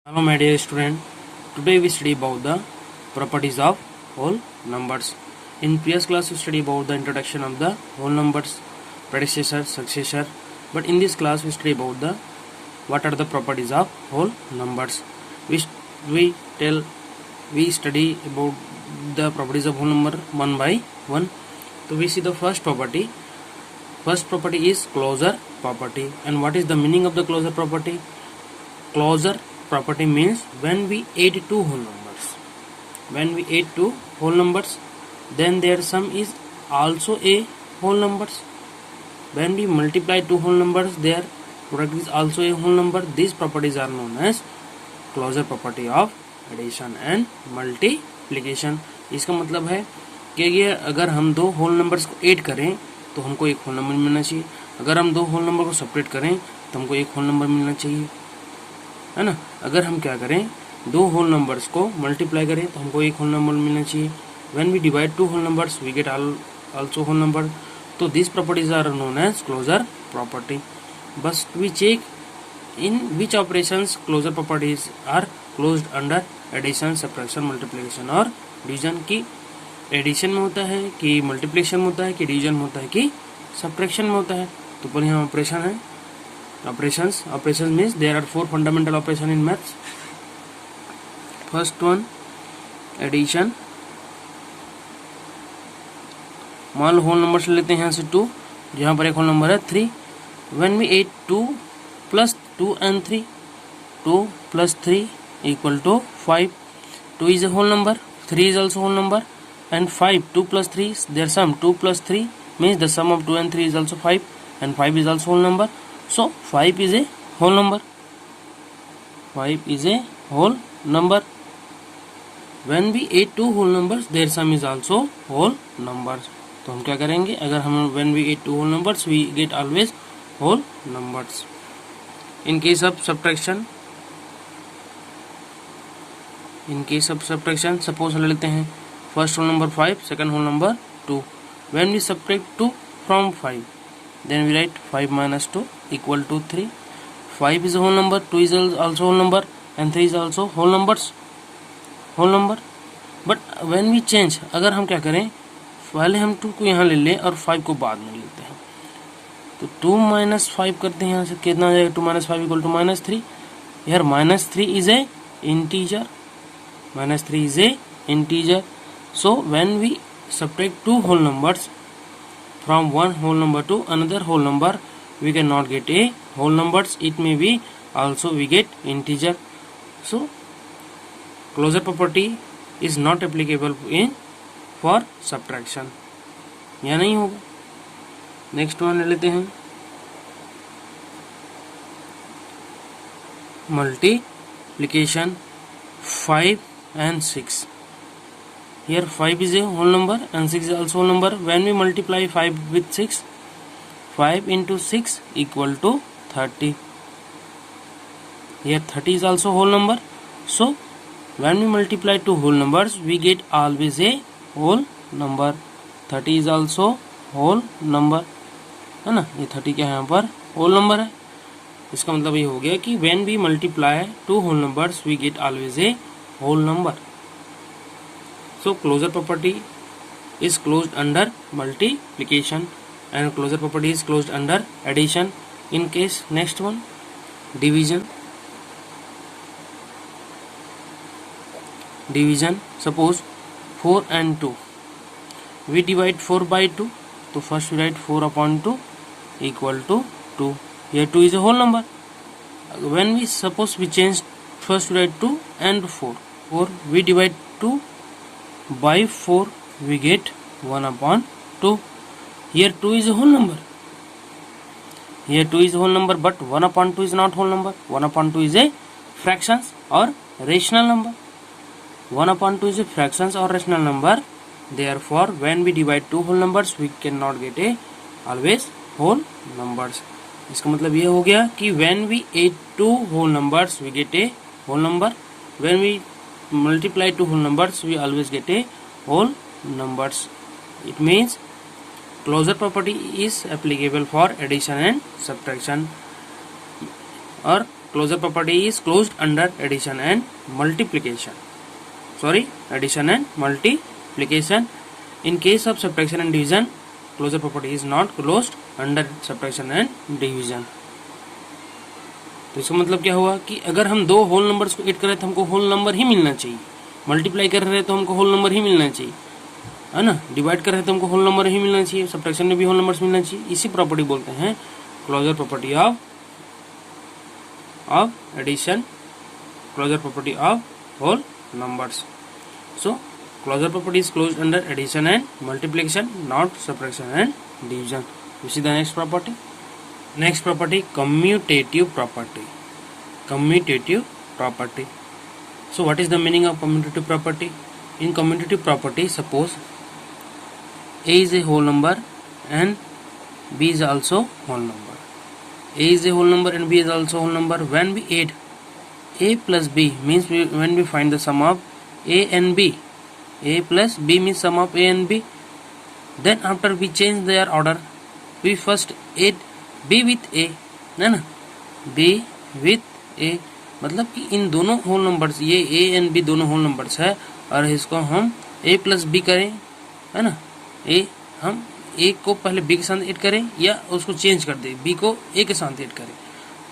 Hello my dear student, today we study about the properties of whole numbers. In previous class we study about the introduction of the whole numbers, predecessor, successor, but in this class we study about the what are the properties of whole numbers. We study about the properties of whole number one by one. So we see the first property. First property is closure property. And what is the meaning of the closure property? Closure property means when we add two whole numbers, then their sum is also a whole numbers. When we multiply two whole numbers, their product is also a whole number. These properties are known as closure property of addition and multiplication. इसका मतलब है कि ये अगर हम दो whole numbers को add करें तो हमको एक होल नंबर मिलना चाहिए. अगर हम दो होल नंबर को सेपरेट करें तो हमको एक होल नंबर मिलना चाहिए, है ना. अगर हम क्या करें, दो होल नंबर्स को मल्टीप्लाई करें तो हमको एक होल नंबर मिलना चाहिए. When we divide two whole numbers we get also whole number. तो this properties are known as closure property. बस we check in which operations closure properties are closed under addition, subtraction, multiplication और division. की addition में होता है कि multiplication में होता है कि डिवीजन में होता है कि सब्ट्रैक्शन में होता है. तो पर यहाँ ऑपरेशन है. Operations means there are four fundamental operation in maths. First one, addition. मान लो होल नंबर से लेते हैं यहाँ से 2, जहाँ पर एक होल नंबर है 3. When we add 2 plus 2 and 3, 2 plus 3 equal to 5. 2 is a whole number, 3 is also whole number, and 5. 2 plus 3 their sum. 2 plus 3 means the sum of 2 and 3 is also 5, and 5 is also whole number. So 5 is a whole number. 5 is a whole number. When we add two whole numbers, their sum is also whole numbers. तो हम क्या करेंगे, अगर हम when we add two whole numbers, we get always whole numbers. In case of subtraction, suppose ले लेते हैं first whole number 5, second whole number 2. When we subtract 2 from 5, then we write 5 minus 2 equal to 3. 5 is a whole number, 2 is also whole number, and 3 is also whole number. But when we change, अगर हम क्या करें, पहले हम 2 को यहाँ ले लें और 5 को बाद में लेते हैं, तो 2 minus 5 करते हैं. यहाँ से कितना आ जाएगा, 2 minus 5 equal to minus 3. Here minus 3 is a integer. So when we subtract two whole numbers from one whole number to another whole number, we cannot get a whole numbers. It may be also we get integer. So closure property is not applicable in for subtraction. या नहीं होगा. Next one ले लेते हैं multiplication. 5 and 6. Here 5 is a whole number and 6 is also whole number. When we multiply 5 with 6, 5 into 6 equal to 30. Here 30 is also whole number. So when we multiply two whole numbers, we get always a whole number. 30 is also whole number, है ना. ये 30 क्या है, यहाँ पर whole number है. इसका मतलब ये हो गया कि when we multiply two whole numbers, we get always a whole number. So closure property is closed under multiplication and closure property is closed under addition. In case next one, division. Suppose 4 and 2, we divide 4 by 2. So first we write 4 upon 2 equal to 2. Here 2 is a whole number. When we suppose we change, first we write 2 and 4. We divide 2 by 4, we get 1 upon 2. Here 2 is a whole number. But 1 upon 2 is not whole number. 1 upon 2 is a fractions or rational number. 1 upon 2 is a fractions or rational number. Therefore, when we divide two whole numbers, we cannot get a always whole numbers. इसका मतलब ये हो गया कि when we add two whole numbers, we get a whole number. When we multiply two whole numbers, we always get a whole numbers. It means closure property is applicable for addition and subtraction. और closure property is closed under addition and multiplication. Addition and multiplication. In case of subtraction and division, closure property is not closed under subtraction and division. तो इसका मतलब क्या हुआ कि अगर हम दो होल नंबर्स को ऐड कर रहे हैं तो हमको होल नंबर ही मिलना चाहिए, मल्टीप्लाई कर रहे हैं तो हमको होल नंबर ही मिलना चाहिए, है ना, डिवाइड कर रहे हैं तो हमको होल नंबर ही मिलना चाहिए, सब्ट्रैक्शन में भी होल नंबर्स मिलना चाहिए. इसी प्रॉपर्टी बोलते हैं closure property of addition, closure property of whole numbers. So closure property is closed under addition and multiplication, not subtraction and division. We see the next property. Next property, commutative property. Commutative property. So what is the meaning of commutative property? In commutative property, suppose A is a whole number and B is also whole number. A is a whole number and B is also whole number. When we add A plus B means when we find the sum of A and B. A plus B means sum of A and B. Then after we change their order, we first add B with A, है ना, B with A, मतलब कि इन दोनों whole numbers, ये A and B दोनों whole numbers है और इसको हम A प्लस B करें, है ना, हम A को पहले B के साथ ऐड करें या उसको चेंज कर दें, B को A के साथ ऐड करें.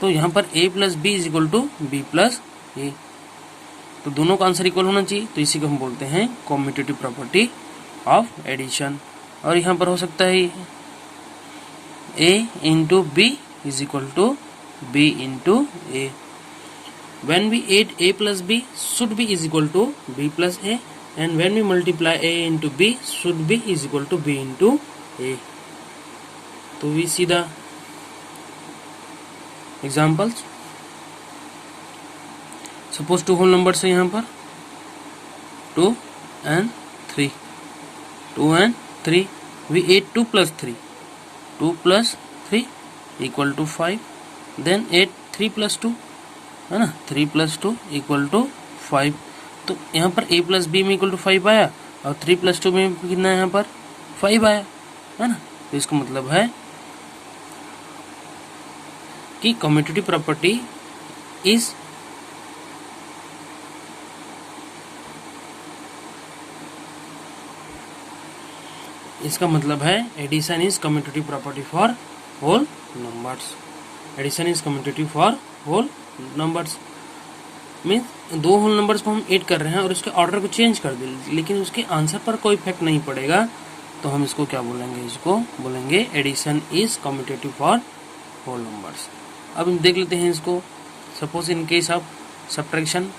तो यहाँ पर A plus B is equal to B plus A, तो दोनों का आंसर इक्वल होना चाहिए. तो इसी को हम बोलते हैं कम्यूटेटिव प्रॉपर्टी ऑफ एडिशन. और यहाँ पर हो सकता है A into B is equal to B into A. When we add A plus B, should be is equal to B plus A, and when we multiply A into B, should be is equal to B into A. So we see the examples. Suppose two whole numbers है यहाँ पर 2 and 3. 2 and 3. We add 2 plus 3. 2 plus 3 equal to 5. Then add 3 plus 2, है ना, 3 plus 2 equal to 5. तो यहाँ पर A plus B में equal to 5 आया और 3 plus 2 में कितना यहाँ पर 5 आया, है ना. तो इसका मतलब है कि कम्यूटेटिव प्रॉपर्टी इज इसका मतलब है addition is commutative property for whole numbers. Addition is commutative for whole numbers means दो होल नंबर्स को हम ऐड कर रहे हैं और उसके ऑर्डर को चेंज कर दें, लेकिन उसके आंसर पर कोई इफेक्ट नहीं पड़ेगा, तो हम इसको क्या बोलेंगे, इसको बोलेंगे addition is commutative for whole numbers. अब हम देख लेते हैं इसको. Suppose in case of subtraction,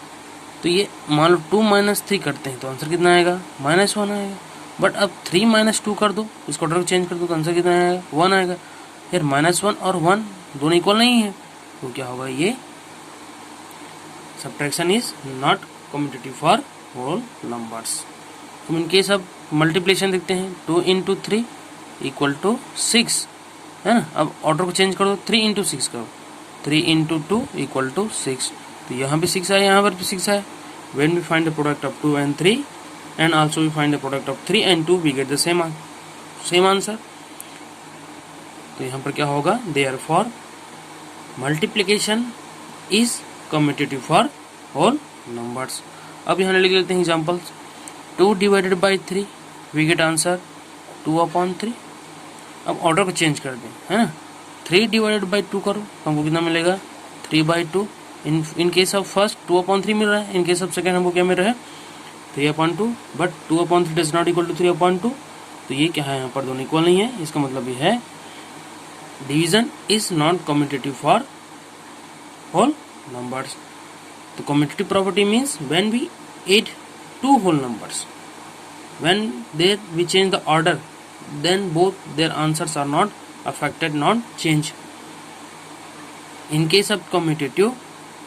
तो ये मान लो 2 माइनस 3 करते हैं तो आंसर कितना आएगा, -1 आएगा. बट अब 3 माइनस 2 कर दो, इसको ऑर्डर चेंज कर दो तो आंसर कितना आएगा, 1 आएगा. यार -1 और 1 दोनों इक्वल नहीं है, तो क्या होगा, ये subtraction is not commutative for whole numbers. हम इन केस अब मल्टीप्लिकेशन देखते हैं. 2 into 3 इक्वल टू 6, है ना. अब ऑर्डर को चेंज कर दो, 3 into 6 करो, 3 into 2 इक्वल टू 6. तो यहाँ भी 6 आया, यहाँ पर भी 6 आया. When we find the product of 2 and 3 and also we find the product of 3 and 2, we get the same answer. तो यहाँ पर क्या होगा, therefore multiplication is commutative for whole numbers. अब यहाँ लिख लेते हैं examples. 2 divided by 3 we get answer 2/3. अब ऑर्डर को चेंज कर दें, है ना. 3 divided by 2 करो तो हमको कितना मिलेगा, 3/2. इन केस ऑफ फर्स्ट 2/3 मिल रहा है, इन केस ऑफ सेकेंड हमको क्या मिल रहा है, 3/2. But 2/3 does not equal to 3/2, तो ये क्या है, यहाँ पर दोनों इक्वल नहीं है. इसका मतलब ये है division is not commutative for whole numbers. तो commutative property means when we add two whole numbers, when there we change the order, then both their answers are not affected, not change. In case of commutative,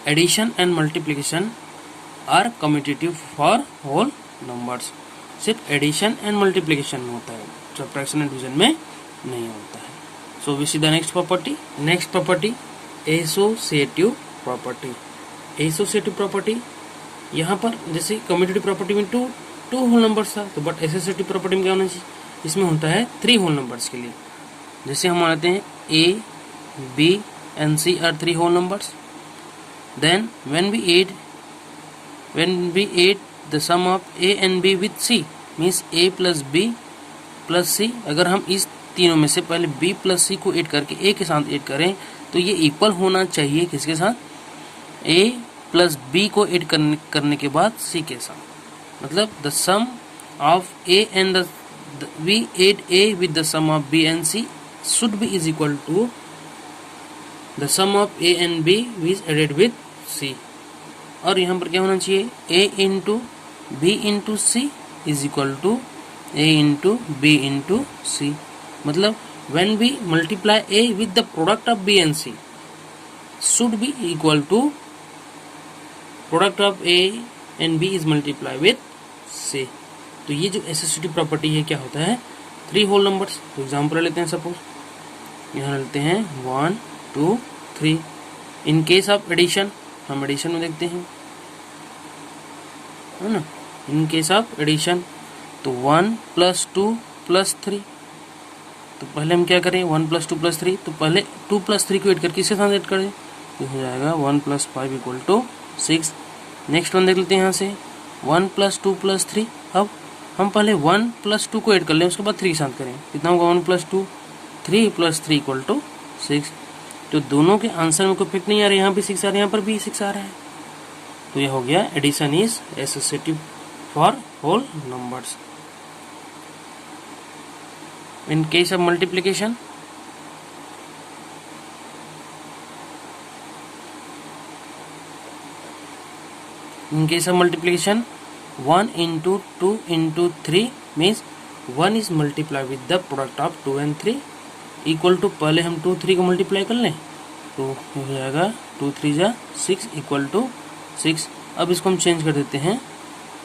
addition and multiplication are commutative for whole numbers. सिर्फ addition and multiplication में होता है, subtraction and division में नहीं होता है. So we see the next property. Next property associative property. Associative property, यहाँ पर जैसे कम्यूटेटिव प्रॉपर्टी में टू होल नंबर्स था, तो बट एसोसिएटिव प्रॉपर्टी में क्या होना चाहिए, इसमें होता है 3 होल नंबर्स के लिए. जैसे हम मानते हैं A, B and C are 3 whole numbers. then when we add the sum of a and b with c means a plus b plus c, अगर हम इस तीनों में से पहले b plus c को ऐड करके a के साथ ऐड करें तो ये इक्वल होना चाहिए किसके साथ, a plus b को ऐड करने के बाद c के साथ, मतलब the sum of a and we add a with the sum of b and c should be is equal to the sum of a and b is added with c, और यहाँ पर क्या होना चाहिए, a into b into C is equal to a into b into C, मतलब when we multiply a with the product of b and c should be equal to product of a and b is multiply with c। तो ये जो associative property है क्या होता है, 3 whole numbers. तो example लेते हैं, सपोज यहाँ लेते हैं 1 2 3। इन केस ऑफ एडिशन, हम एडिशन में देखते हैं, है ना, इन केस ऑफ एडिशन तो 1 + 2 + 3, तो पहले हम क्या करें 1 + 2 + 3, तो पहले 2 + 3 को ऐड करके इसके साथ ऐड करें तो हो जाएगा 1 + 5 = 6। नेक्स्ट वन देख लेते हैं यहाँ से 1 + 2 + 3। अब हम पहले 1 + 2 को ऐड कर लें, उसके बाद 3 के साथ करें, कितना होगा 1 + 2 3 + 3 = 6। तो दोनों के आंसर में कोई इफेक्ट नहीं आ रहा है, यहाँ भी 6 आ रहा है, यहाँ पर भी 6 आ रहा है, तो यह हो गया addition is associative for whole numbers. In case of multiplication, in case of multiplication 1 into 2 into 3 means 1 is multiplied with the product of 2 and 3 equal to, पहले हम 2 3 को मल्टीप्लाई कर लें तो हो जाएगा 2 3 जा 6 equal to 6। अब इसको हम चेंज कर देते हैं,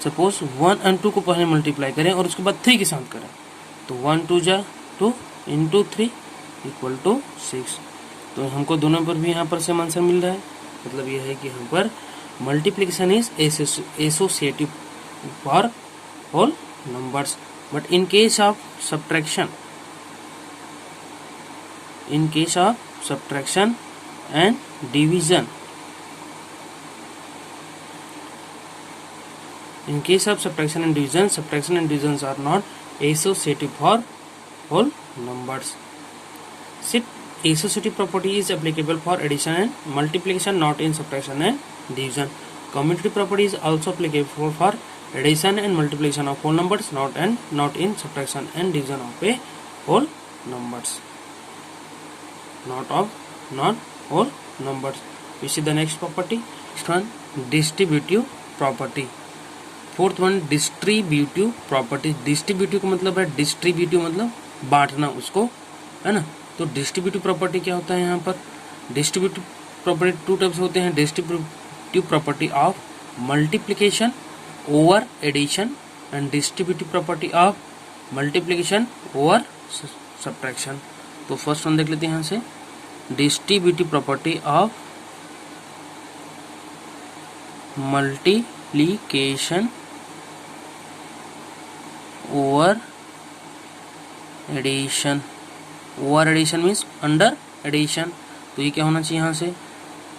सपोज 1 and 2 को पहले मल्टीप्लाई करें और उसके बाद 3 के साथ करें तो 1 2 जा 2 into 3 equal to 6। तो हमको दोनों पर भी यहाँ पर सेम आंसर मिल रहा है, मतलब यह है कि यहाँ पर multiplication is associative for whole numbers, but in case of subtraction and division, in case of subtraction and divisions are not associative for whole numbers. Associative property is applicable for addition and multiplication, not in subtraction and division. Commutative property is also applicable for addition and multiplication of whole numbers, not in subtraction and division of a whole numbers. Not whole numbers. We see the next property. Next one, distributive property. Fourth one, distributive property. Distributive का मतलब है, distributive मतलब बांटना उसको, है ना। तो distributive property क्या होता है, यहाँ पर डिस्ट्रीब्यूटिव प्रॉपर्टी 2 टाइप्स होते हैं, distributive property of multiplication over addition and distributive property of multiplication over subtraction. तो फर्स्ट वन देख लेते हैं यहाँ से, distributive property of multiplication over addition. Over addition means under addition, तो ये क्या होना चाहिए यहाँ से,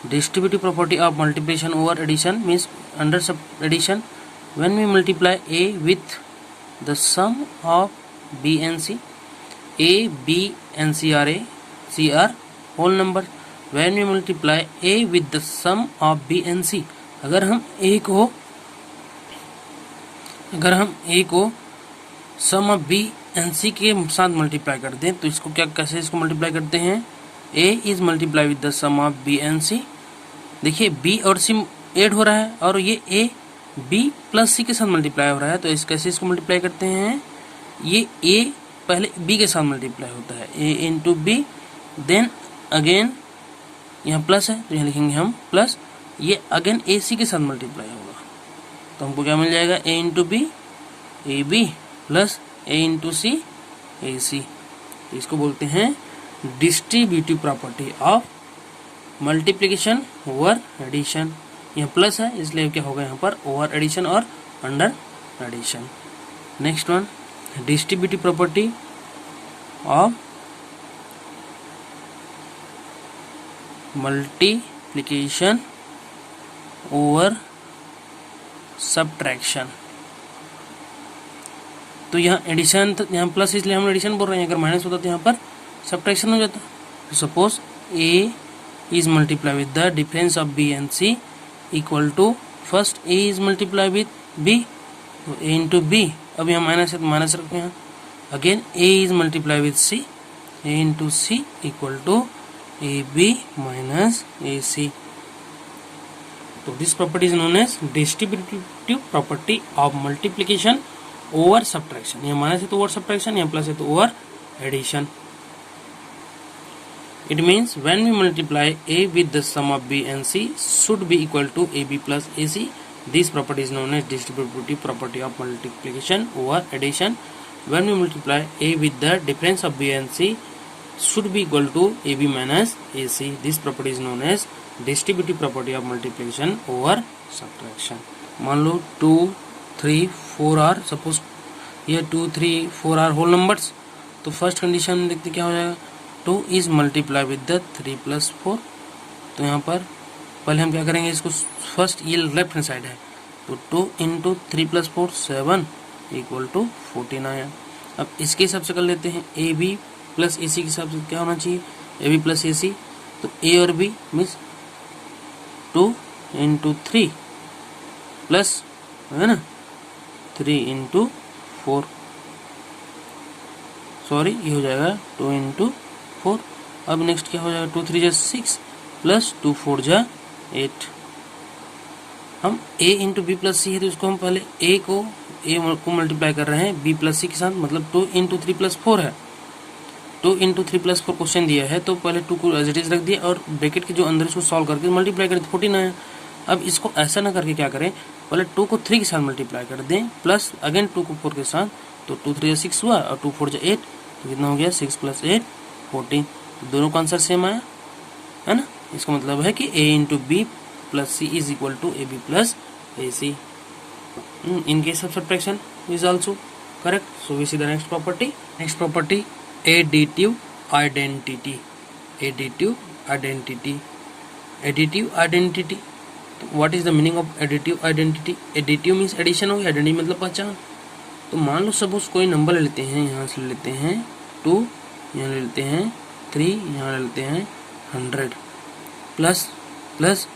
distributive property of multiplication over addition means under सब addition. When we multiply A with the sum of B and C, A B and C are whole number. When we multiply A with the sum of B and C, अगर हम A को sum of B and C के साथ multiply करते हैं तो इसको कैसे इसको मल्टीप्लाई करते हैं, a is multiply with the sum of b and c। देखिए b और c ऐड हो रहा है और ये a b प्लस c के साथ मल्टीप्लाई हो रहा है, तो इस कैसे इसको मल्टीप्लाई करते हैं, ये a पहले b के साथ मल्टीप्लाई होता है, a into b, then again यहाँ प्लस है तो यहाँ लिखेंगे हम प्लस, ये अगेन ए सी के साथ मल्टीप्लाई होगा, तो हमको क्या मिल जाएगा, a into B A B plus a into C A C. तो इसको बोलते हैं distributive property of multiplication over addition. यहाँ प्लस है इसलिए क्या होगा यहाँ पर ओवर एडिशन और under addition. Next one, distributive property of multiplication over subtraction. तो यहाँ एडिशन, यहाँ प्लस इसलिए हम एडिशन बोल रहे हैं, अगर माइनस होता तो यहाँ पर सब्ट्रैक्शन हो जाता। Suppose a is multiply with the difference of B and c equal to, first a is multiply with b, तो ए इंटू बी, अब यहाँ माइनस है तो माइनस रखते हैं। Again A is multiply with C, A into C equal to A B minus A C. तो this property is known as distributive property of multiplication over subtraction. यहाँ minus है तो ओवर सब्ट्रैक्शन, यहाँ plus है तो over addition. It means when we multiply a with the sum of b and c should be equal to ab plus ac. This property is known as distributive property of multiplication over addition. When we multiply a with the difference of b and c should be equal to ab minus ac. This property is known as distributive property of multiplication over subtraction. मान लो 2, 3, 4 are, suppose ये 2, 3, 4 are whole numbers. तो first condition देखते क्या हो जाएगा, 2 is multiply with the 3 plus 4। तो यहाँ पर पहले हम क्या करेंगे, इसको फर्स्ट ये लेफ्ट हैंड साइड है, तो 2 इंटू 3 प्लस 4 7 इक्वल टू 14 आया। अब इसके हिसाब से कर लेते हैं, ए बी प्लस ए सी के हिसाब से क्या होना चाहिए, A B plus A C. तो ए और बी मीन्स 2 इंटू 3 प्लस, है ना, 3 इंटू 4, सॉरी ये हो जाएगा 2 इंटू 4। अब नेक्स्ट क्या हो जाएगा, 2 3 जा 6 प्लस 2 4 जा 8। हम a इंटू बी प्लस सी है तो इसको हम पहले a को मल्टीप्लाई कर रहे हैं b प्लस सी के साथ, मतलब 2 इंटू 3 प्लस 4 है। 2 इंटू 3 प्लस 4 क्वेश्चन दिया है, तो पहले 2 को एज इट इज रख दिया और ब्रैकेट के जो अंदर इसको सॉल्व करके मल्टीप्लाई करें तो 14 आया। अब इसको ऐसा ना करके क्या करें, पहले 2 को 3 के साथ मल्टीप्लाई कर दें प्लस अगेन 2 को 4 के साथ, तो 2 3 जा 6 हुआ और 2 4 जा 8, तो कितना हो गया 6 प्लस 8 14। दोनों का आंसर सेम आया, है ना। इसका मतलब है कि a into B plus c is equal to A B plus A c. In case of subtraction is also correct. So we see the next property. Next property additive identity. Additive identity, additive identity. What is the meaning of additive identity. Additive means addition हो गया, identity मतलब पहचान। तो मान लो suppose कोई number ले लेते हैं, यहाँ से ले लेते हैं 2, यहाँ ले लेते हैं 3, यहाँ ले लेते हैं 100, plus plus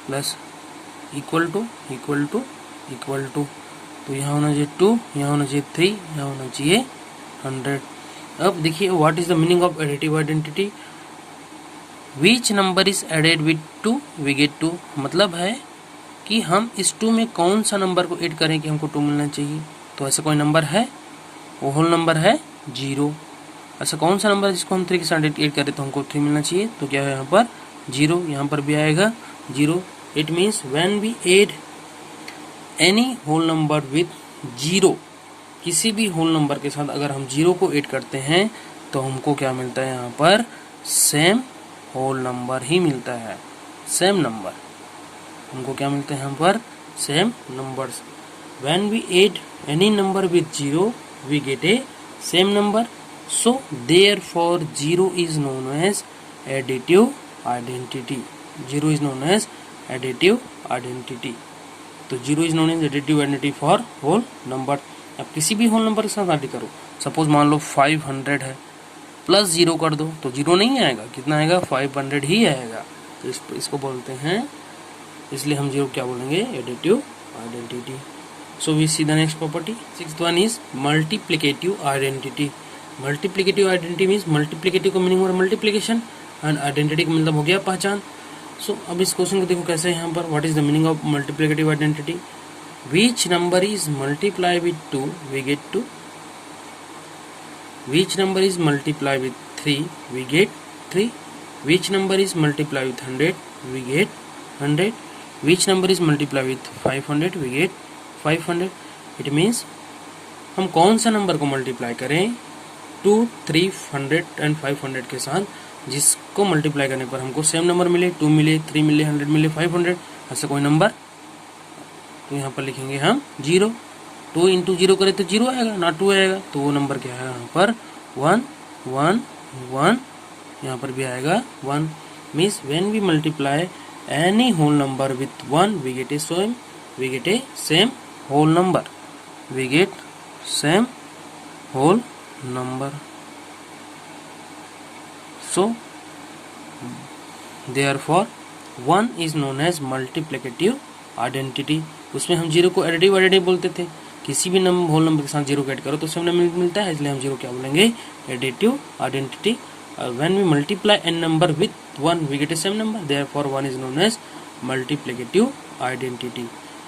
plus equal to equal to equal to. तो यहाँ होना चाहिए 2, यहाँ होना चाहिए 3, यहाँ होना चाहिए 100। अब देखिए what is the meaning of additive identity. Which number is added with 2 we get 2। मतलब है कि हम इस 2 में कौन सा नंबर को ऐड करें कि हमको 2 मिलना चाहिए। तो ऐसा कोई नंबर है, वो होल नंबर है 0। ऐसा कौन सा नंबर है जिसको हम 3 के साथ ऐड करें तो हमको 3 मिलना चाहिए। तो क्या है यहाँ पर 0, यहाँ पर भी आएगा 0। It means when we add any whole number with 0, किसी भी होल नंबर के साथ अगर हम 0 को ऐड करते हैं तो हमको क्या मिलता है, यहाँ पर सेम होल नंबर ही मिलता है। सेम नंबर हमको क्या मिलता है, यहाँ पर same numbers. When we add any number with 0, we get a same number. So therefore 0 is known as additive identity. 0 is known as additive identity. तो 0 is known as additive identity for whole number. अब किसी भी whole number के साथ add करो, suppose मान लो 500 है, plus 0 कर दो तो 0 नहीं आएगा, कितना आएगा 500 ही आएगा। तो इसको बोलते हैं, इसलिए हम 0 क्या बोलेंगे, additive identity. So we see the next property. Sixth one is multiplicative identity. Multiplicative identity means multiplicative का मीनिंग हो रहा है मल्टीप्लिकेशन एंड आइडेंटिटी का मतलब हो गया पहचान। सो अब इस क्वेश्चन को देखो कैसे है यहाँ पर। What is the meaning of multiplicative identity. Which number is multiplied with 2 we get 2. Which number is multiplied with 3 we get 3. Which number is multiplied with 100 we get 100. Which number is multiplied with 500 we get 500। It means हम कौन सा number को multiply करें 2, 3, 100 and 500 के साथ, जिसको multiply करने पर हमको सेम नंबर मिले, 2 मिले, 3 मिले, 100 मिले, 500। ऐसा कोई नंबर, तो यहाँ पर लिखेंगे हम 0। 2 इंटू 0 करें तो 0 आएगा ना 2 आएगा। तो वो नंबर क्या है यहाँ पर 1 1 1, यहाँ पर भी आएगा 1। Means when we multiply any whole number with 1, we get a same whole number. We get same whole number. So therefore 1 is known as multiplicative identity. उसमें हम जीरो को एडिटिव आइडेंटिटी बोलते थे, किसी भी होल नंबर के साथ zero को ऐड करो तो सेम नंबर मिलता है, इसलिए हम जीरो क्या बोलेंगे, additive identity. When we multiply n number with 1, we get a same number. Therefore 1 is known as multiplicative identity.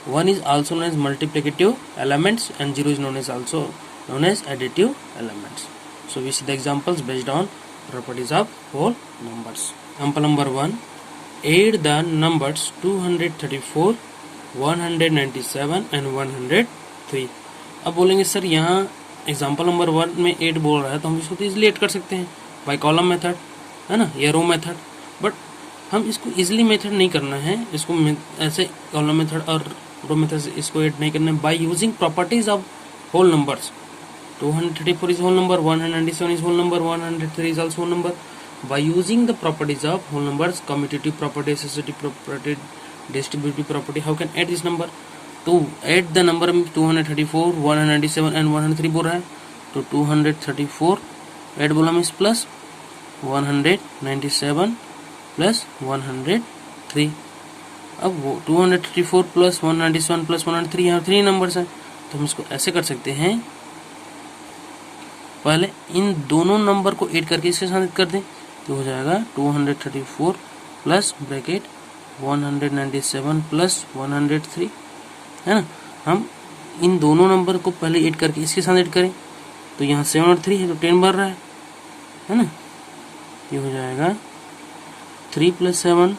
1 is also known as multiplicative elements and 0 is also known as additive elements. So we see the examples based on properties of whole numbers. Example number 1, add the numbers 234, 197 and 103. अब बोलेंगे sir यहाँ example number 1 में 8 बोल रहा है, तो हम इसको तो इजिली ऐड कर सकते हैं बाय कॉलम मेथड, है ना, या रो मेथड. बट हम इसको इजिली मेथड नहीं करना है, इसको ऐसे कॉलम मेथड और रो मेथड से इसको ऐड नहीं करना है. By using properties of whole numbers, 234 is whole number, 197 is whole number, 103 is also whole number. By using the properties of whole numbers, commutative property, associative property, distributive property, how can add this number? To add the number 234, 197 and 103 बोल रहा है, तो 234 add बोला हम इस plus 197 plus 103. अब वो 234 plus 197 plus 103, यहाँ 3 नंबर्स हैं, तो हम इसको ऐसे कर सकते हैं, पहले इन दोनों नंबर को ऐड करके इसके साथ कर दें, तो हो जाएगा 234 प्लस ब्रैकेट 197 प्लस 103, है ना. हम इन दोनों नंबर को पहले ऐड करके इसके साथ ऐड करें, तो यहाँ 7 और 3 है तो 10 बढ़ रहा है ना. ये हो जाएगा 3 plus 7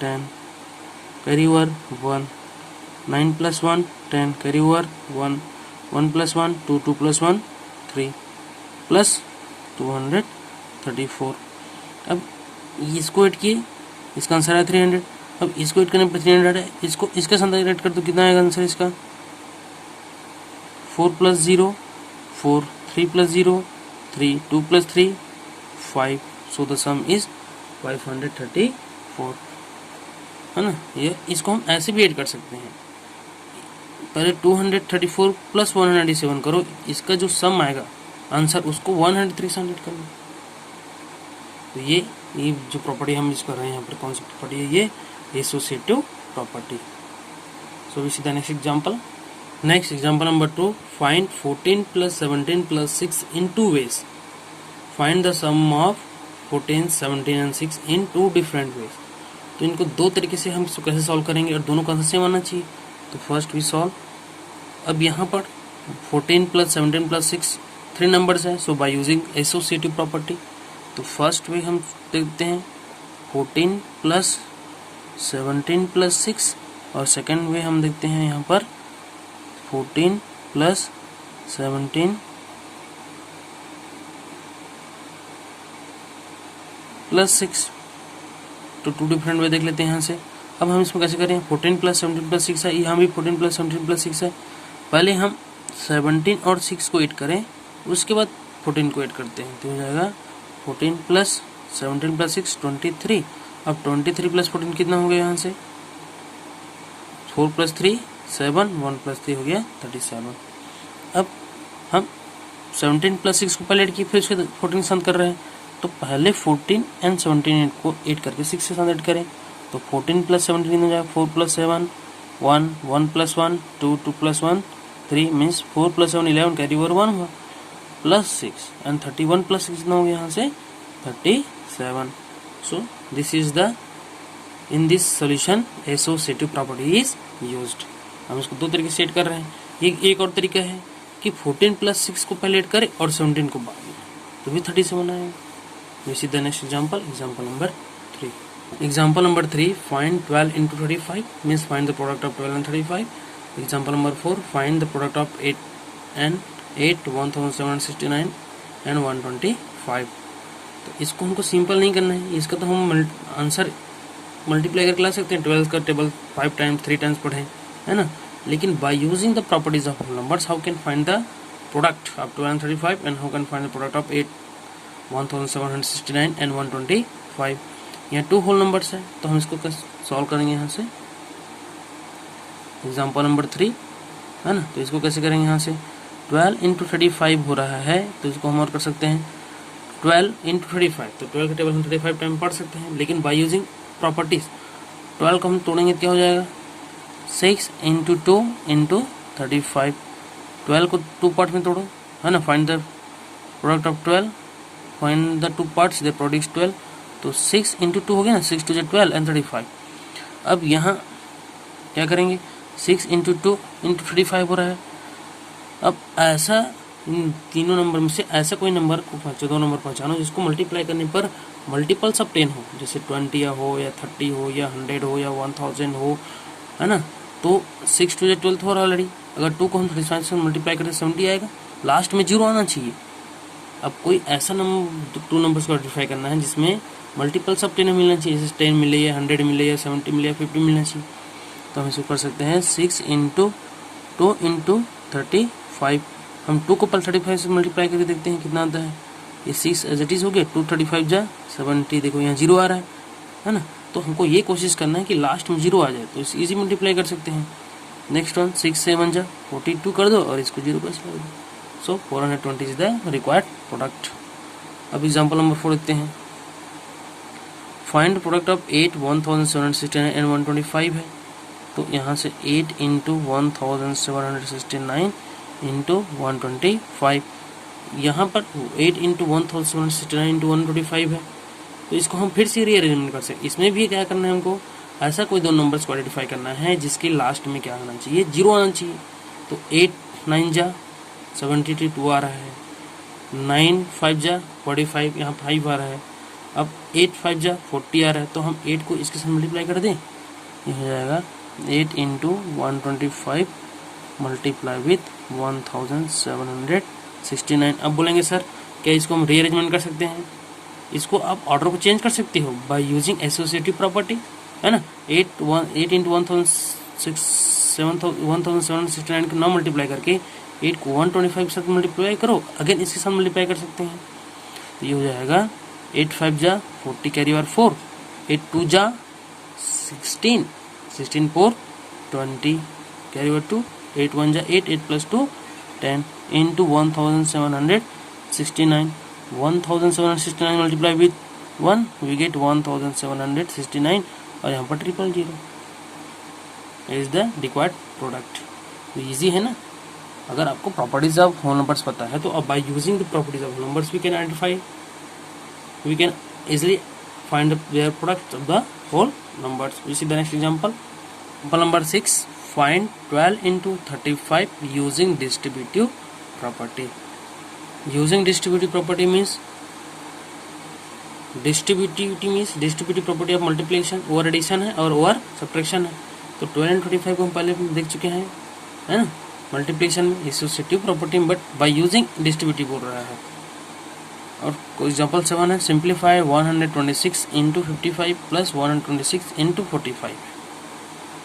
10 carry over 1, 9 plus 1 10 carry over 1, 1 plus 1 2, 2 plus 1 3 plus 234. अब इसको ऐड किए, इसका आंसर है 300. अब इसको ऐड करने पर 300 है, इसको इसके साथ ऐड कर तो कितना आएगा आंसर इसका, 4 plus 0 4, 3 plus 0 3, 2 plus 3 5. So the some is 534, है ना. ये इसको हम ऐसे भी ऐड कर सकते हैं, पहले 234 प्लस 197 करो, इसका जो सम आएगा आंसर उसको 103 से ऐड करना. तो ये जो प्रॉपर्टी हम यूज कर रहे हैं यहाँ पर, कौन सी प्रॉपर्टी है, ये associative property. So we see the next example. Next example number 2, find 14 plus 17 plus 6 in 2 ways. Find the sum of 14, 17 and 6 in 2 different ways. तो इनको दो तरीके से हम इसको कैसे सॉल्व करेंगे और दोनों का आंसर सेम आना चाहिए. तो फर्स्ट वी सॉल्व. अब यहाँ पर 14 प्लस 17 प्लस 6 3 नंबर्स है, सो बाय यूजिंग एसोसिएटिव प्रॉपर्टी. तो फर्स्ट वे हम देखते हैं 14 प्लस 17 प्लस 6, और सेकेंड वे हम देखते हैं यहाँ पर 14 प्लस 17 प्लस 6. तो 2 डिफरेंट वे देख लेते हैं यहाँ से. अब हम इसमें कैसे करें, 14 प्लस 17 प्लस 6 है, यहाँ भी 14 प्लस 17 प्लस 6 है. पहले हम 17 और 6 को ऐड करें, उसके बाद 14 को ऐड करते हैं, तो हो जाएगा 14 प्लस 17 प्लस 6 23. अब 23 प्लस 14 कितना हो गया, यहाँ से 4 प्लस 3 7, 1 प्लस 3 हो गया 37. अब हम 17 प्लस 6 को पहले ऐड किए, फिर उसके 14 के साथ कर रहे हैं, तो पहले 14 एंड 17 को ऐड करके 6 के साथ ऐड करें, तो 14 प्लस 17 हो जाएगा 4 plus 7 1, 1 plus 1 2, 2 plus 1 3, means 4 plus 7 11 carry over 1 हुआ, प्लस 6 एंड 31 प्लस 6 कितना हो गया यहाँ से 37. So this is the, in this solution associative property is used. हम इसको दो तरीके से ऐड कर रहे हैं. एक और तरीका है कि 14 प्लस 6 को पहले ऐड करें और 17 को बाद में, तो भी 37 आएगा. This is the next example, example number 3. Example number 3, find 12 into 35 means find the product of 12 and 35. Example number 4, find the product of 8 and 8, 1769 and 125. तो इसको हमको सिंपल नहीं करना है, इसका तो हम आंसर मल्टीप्लाई करके ला सकते हैं. 12 का टेबल 5 टाइम्स 3 टाइम्स पढ़े, है ना. लेकिन bye using the properties of numbers, how can find the product of 12 and 35 and how can find the product of 8, 1769 and 125. यहाँ 2 होल नंबर्स है, तो हम इसको सॉल्व करेंगे यहाँ से। एग्जाम्पल नंबर 3 है ना, तो इसको कैसे करेंगे, यहाँ से 12 इंटू 35 हो रहा है, तो इसको हम और कर सकते हैं 12 इंटू 35, तो 12 का टेबल हम 35 टाइम पढ़ सकते हैं, लेकिन बाय यूजिंग प्रॉपर्टीज 12 को हम तोड़ेंगे क्या हो जाएगा 6 इंटू 2 इंटू 35। 12 को 2 पार्ट में तोड़ो, है ना, find the product of 12, find the 2 parts the product 12, तो 6 इंटू 2 हो गया ना, 6 2 12 एंड 35। अब यहाँ क्या करेंगे 6 इंटू 2 इंटू 35 हो रहा है। अब ऐसा इन तीनों नंबर में से ऐसा कोई नंबर को 2 नंबर पहचानो जिसको मल्टीप्लाई करने पर मल्टीपल्स ऑफ 10 हो, जैसे 20 या हो या 30 हो या 100 हो या 1000 हो, है ना। तो 6 2 12 हो रहा ऑलरेडी, अगर 2 को हम 35 से मल्टीप्लाई करें 70 आएगा, लास्ट में 0 आना चाहिए। अब कोई ऐसा नंबर 2 नंबर्स को आइडेंटिफाई करना है जिसमें मल्टीपल्स ऑफ 10 मिलना चाहिए, जैसे 10 मिले या 100 मिले या 70 मिले या 50 मिलना चाहिए। तो हम इसको कर सकते हैं 6 इंटू 2 इंटू 35। हम 2 को पल 35 से मल्टीप्लाई करके देखते हैं कितना आता है, ये 6 एज इट इज हो गया, 2 35 जा 70, देखो यहाँ 0 आ रहा है ना। तो हमको ये कोशिश करना है कि लास्ट में 0 आ जाए, तो इसे इजी मल्टीप्लाई कर सकते हैं। नेक्स्ट वन 6 7 जा 42 कर दो और इसको 0 प्लस कर दो, सो 420 इज द रिक्वायर्ड प्रोडक्ट। अब एग्जाम्पल नंबर 4 देखते हैं। फाइंड प्रोडक्ट ऑफ 8 1769 एंड 125 है, तो यहाँ से 8 इंटू 1769 इंटू 125, यहाँ पर 8 इंटू 1769 इंटू 125 है, तो इसको हम फिर से रीअरेंजमेंट कर सकते हैं। इसमें भी क्या करना है हमको, ऐसा कोई 2 नंबर्स को आइडेंटिफाई करना है जिसके लास्ट में क्या आना चाहिए 0 आना चाहिए। तो 8 9 जा 72 आ रहा है, 9 5 जा 45, यहाँ 5 आ रहा है। अब 8 5 जा 40 आ रहा है, तो हम 8 को इसके साथ मल्टीप्लाई कर दें, ये हो जाएगा 8 इंटू 125 मल्टीप्लाई विथ 1769। अब बोलेंगे सर क्या इसको हम रीअरेंजमेंट कर सकते हैं, इसको आप ऑर्डर को चेंज कर सकते हो बाय यूजिंग एसोसिएटिव प्रॉपर्टी, है ना। 8 इंटू 1769 को ना मल्टीप्लाई करके 8 को 125 के साथ मल्टीप्लाई करो, अगेन इसके साथ मल्टीप्लाई कर सकते हैं, तो ये हो जाएगा 8 5 जा 40 कैरी ओवर 4, 8 2 जा 16 16 4 20 कैरी ओवर 2, 8 1 जा 8 8 plus 2 10 into 1769 multiply with 1 we get 1769 और यहाँ पर 000 इज द रिक्वायर्ड प्रोडक्ट। तो इजी है ना। अगर आपको प्रॉपर्टीज ऑफ होल नंबर्स पता है तो अब by using the properties of numbers we can identify, we can easily find their product of the whole numbers. We see the next example. Example number 6. Find 12 into 35 using distributive property. Using distributive property means distributive property of multiplication, over addition है और over subtraction है। तो 12 and 35 को हम पहले देख चुके हैं, है ना, मल्टीप्लिकेशन में associative property, but by using distributive बोल रहा है। और एग्जाम्पल 7 है, सिंप्लीफाई 126 इंटू 55 प्लस 126 इंटू 45।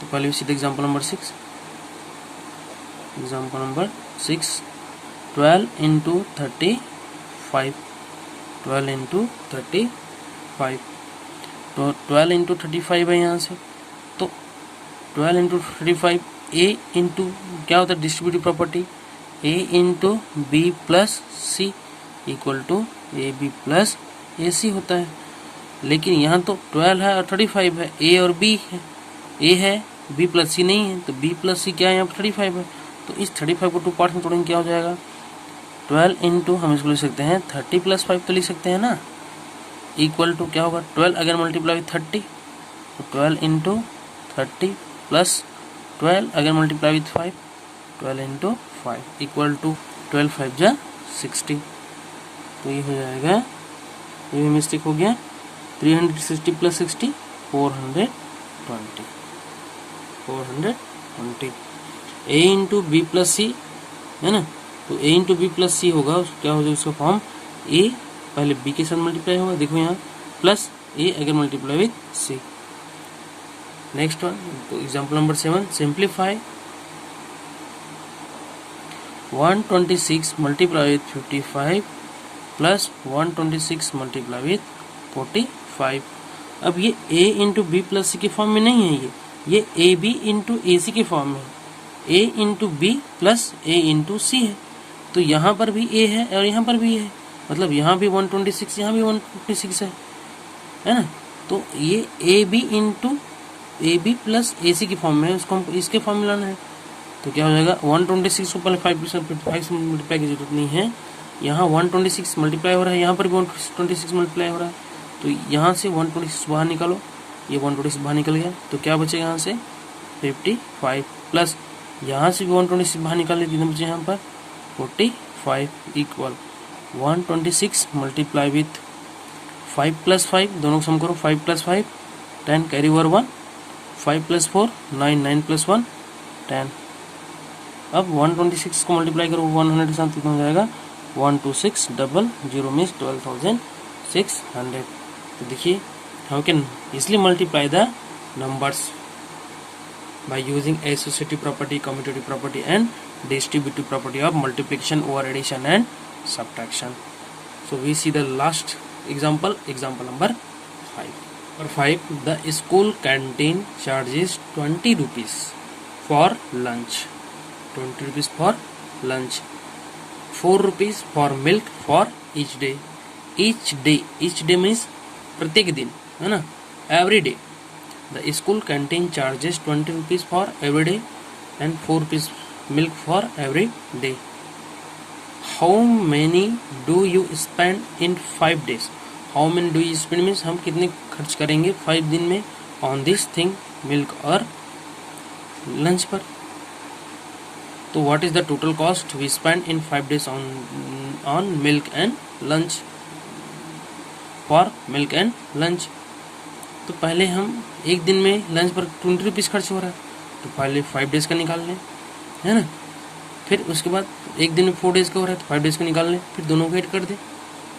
तो पहले सीधे example number 6, example number 6 12 into 35, 12 into 35, तो 12 इंटू 35 है यहाँ से, तो 12 इंटू 35 ए इंटू क्या होता है distributive property, A into B plus C equal to A B plus A C होता है। लेकिन यहाँ तो 12 है और 35 है, ए और बी है, ए है बी प्लस सी नहीं है, तो बी प्लस सी क्या है यहाँ पर 35 है। तो इस 35 को 2 पार्ट में तोड़ेंगे क्या हो जाएगा 12 इंटू, हम इसको लिख सकते हैं 30 प्लस 5 तो लिख सकते हैं ना, इक्वल टू क्या होगा 12 अगर मल्टीप्लाई विथ 30, तो 12 इंटू 30 प्लस 12 अगर multiply with 5, 12 into 5 equal to 12 5 जा 60। तो ये हो जाएगा, ये भी मिस्टेक हो गया, 360 प्लस 60 420 ए इंटू बी प्लस सी है ना। तो ए इंटू बी प्लस सी होगा, क्या हो जाएगा उसका फॉर्म, ए पहले बी के साथ मल्टीप्लाई होगा, देखो यहाँ प्लस ए अगर multiply with C. Next one, तो example number 7, simplify 126 multiply with 55 plus 126 multiply with 45। अब ये a into B plus C के फॉर्म में नहीं है, ये ए बी इंटू ए सी के फॉर्म में है। a into B plus A into C है, तो यहाँ पर भी a है और यहाँ पर भी है, मतलब यहाँ भी 126, यहाँ भी 126 है ना। तो ये A B into A B plus A C की फॉर्म में है, उसको हमको इसके फॉर्म में लाना है। तो क्या हो जाएगा 126 को पहले 5 से मल्टीप्लाई की जरूरत नहीं है, यहाँ 126 मल्टीप्लाई हो रहा है, यहाँ पर भी 126 मल्टीप्लाई हो रहा है। तो यहाँ से 126 बाहर निकालो, ये 126 बाहर निकल गया, तो क्या बचेगा यहाँ से 55 प्लस यहाँ से भी 126 बाहर निकाले, कितने बचे यहाँ पर 45 इक्वल 126 मल्टीप्लाई विथ 5 प्लस 5, दोनों को सम करो, 5 plus 5 10 carry over 1, 5 plus 4 9, 9 plus 1 10। अब 126 को मल्टीप्लाई करो 100 के साथ, कितना हो जाएगा 12600 मीन्स 12,600। तो देखिए हाउ कैन इसलिए multiply the numbers by using associative property, commutative property and distributive property of multiplication over addition and subtraction. So we see the last example, example number 5. Number 5, the school canteen charges 20 rupees for lunch, 20 rupees for lunch, 4 rupees for milk for each day. Each day means प्रत्येक दिन, है ना, every day. The school canteen charges 20 rupees for every day and 4 rupees milk for every day. How many do you spend in 5 days? How many do you spend means हम कितने खर्च करेंगे 5 दिन में on this thing, milk और lunch पर। तो what is the total cost we spend in 5 days on milk and lunch, for milk and lunch? तो पहले हम एक दिन में लंच पर 20 रुपीज़ खर्च हो रहा है, तो पहले 5 डेज़ का निकाल लें, है ना। फिर उसके बाद एक दिन में 4 डेज़ का हो रहा है, तो 5 डेज़ का निकाल लें, फिर दोनों को ऐड कर दें,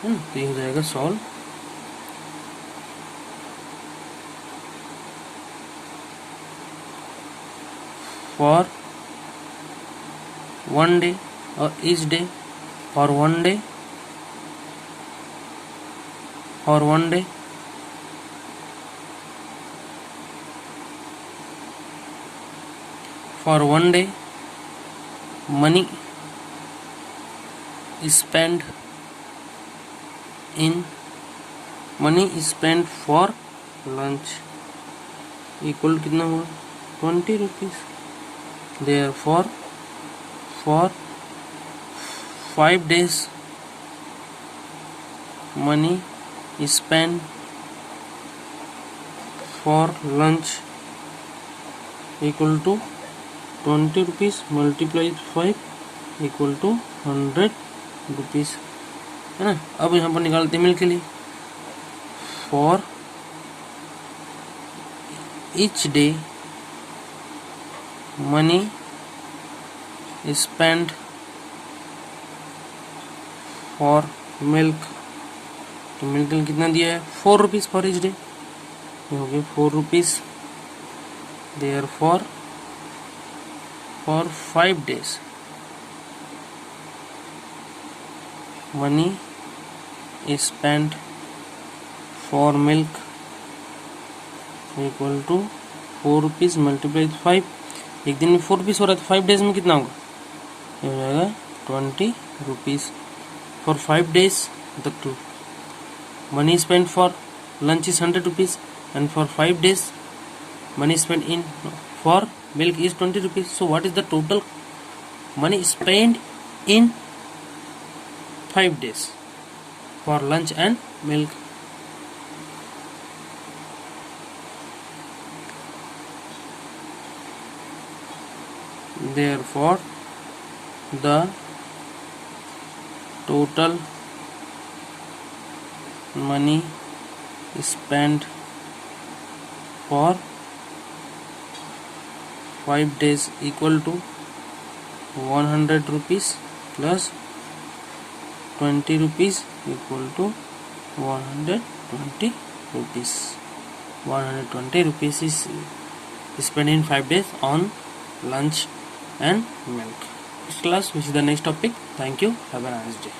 है ना। तो ये हो जाएगा सॉल्व। फॉर 1 डे और ईच डे, फॉर 1 डे और 1 day, for 1 day money spent for lunch equal कितना हुआ 20 rupees. Therefore for 5 days money spent for lunch equal to 20 rupees multiplied 5 equal to 100 rupees, है ना। अब यहाँ पर निकालते हैं मिल्क के लिए। For each day money spent for milk, तो मिल्क के लिए कितना दिया है 4 रुपीज़ फॉर each डे, ये हो गया 4 rupees. Therefore for 5 days money spent for milk equal to 4 rupees multiply 5, एक दिन में 4 रुपीज़ हो रहा है, तो 5 डेज में कितना होगा, ये हो जाएगा 20 rupees. For 5 days the money spend for lunch is 100 rupees and for 5 days money spent in for milk is 20 rupees. So what is the total money spent in 5 days for lunch and milk? Therefore the total money spent for 5 days equal to 100 rupees plus 20 rupees equal to 120 rupees. 120 rupees is spent in 5 days on lunch and milk. Next class, which is the next topic. Thank you. Have a nice day.